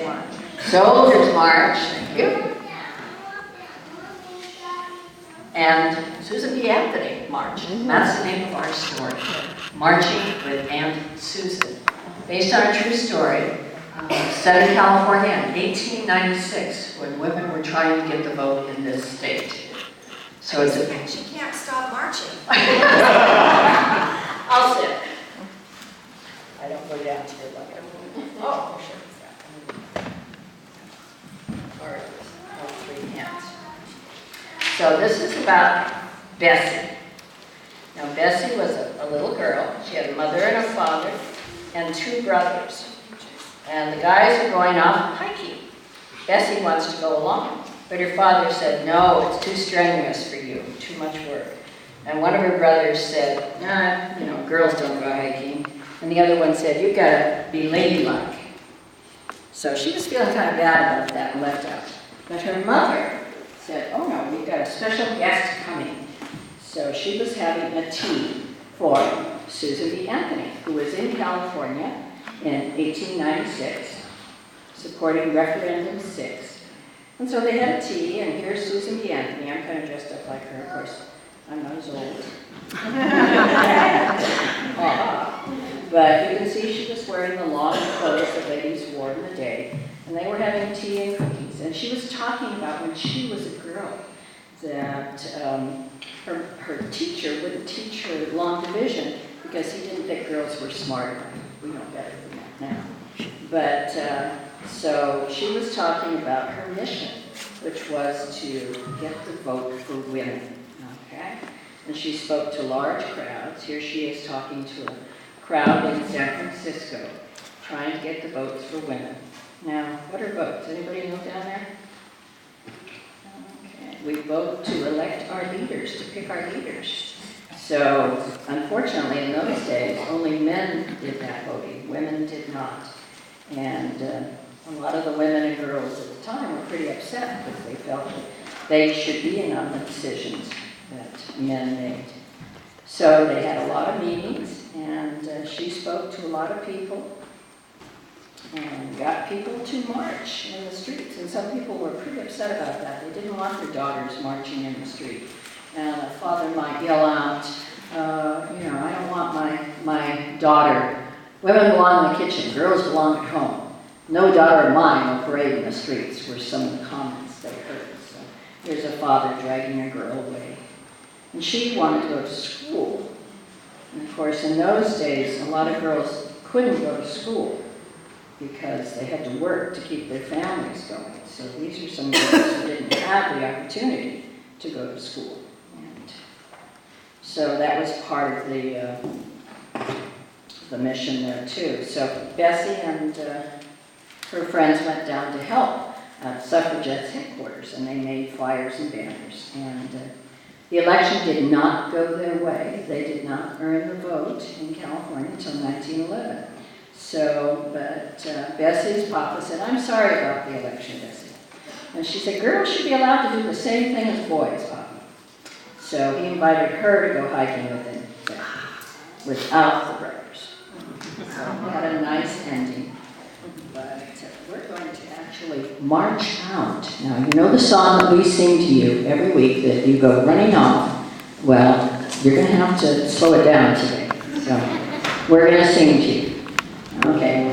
March. Soldiers March, thank you. And Susan B. Anthony March. That's the name of our story. Marching with Aunt Susan. Based on a true story, set in California in 1896 when women were trying to get the vote in this state. So it's a... She can't stop marching. I'll sit. I don't go down to your level. Oh, sure. All right, all three hands. So this is about Bessie. Now Bessie was a little girl. She had a mother and a father and 2 brothers. And the guys are going off hiking. Bessie wants to go along, but her father said, no, it's too strenuous for you, too much work. And one of her brothers said, nah, you know, girls don't go hiking. And the other one said, you've got to be ladylike. So she was feeling kind of bad about that and left out. But her mother said, oh no, we've got a special guest coming. So she was having a tea for Susan B. Anthony, who was in California in 1896, supporting Referendum 6. And so they had a tea, and here's Susan B. Anthony. I'm kind of dressed up like her, of course. I'm not as old. But you can see she was wearing the long clothes that ladies wore in the day, and they were having tea and cookies. And she was talking about when she was a girl that her teacher wouldn't teach her long division because he didn't think girls were smart enough. We know better than that now. But so she was talking about her mission, which was to get the vote for women. Okay? And she spoke to large crowds. Here she is talking to a crowd in San Francisco, trying to get the votes for women. Now, what are votes? Anybody know down there? Okay. We vote to elect our leaders, to pick our leaders. So, unfortunately, in those days, only men did that voting. Women did not. And a lot of the women and girls at the time were pretty upset because they felt that they should be in on the decisions that men made. So they had a lot of meetings, and she spoke to a lot of people and got people to march in the streets. And some people were pretty upset about that. They didn't want their daughters marching in the street. And a father might yell out, you know, I don't want my daughter. Women belong in the kitchen, girls belong at home. No daughter of mine will parade in the streets, were some of the comments they heard. So here's a father dragging a girl away. And she wanted to go to school. And of course, in those days, a lot of girls couldn't go to school because they had to work to keep their families going. So these are some girls who didn't have the opportunity to go to school. And so that was part of the mission there too. So Bessie and her friends went down to help at Suffragettes headquarters, and they made flyers and banners. And the election did not go their way. They did not earn the vote in California until 1911. So, but Bessie's papa said, I'm sorry about the election, Bessie. And she said, girls should be allowed to do the same thing as boys, papa. So he invited her to go hiking with him, without the brothers. So we had a nice ending. But we're going to actually march out. Now, you know the song that we sing to you every week that you go running off. Well, you're going to have to slow it down today. So we're going to sing to you. Okay.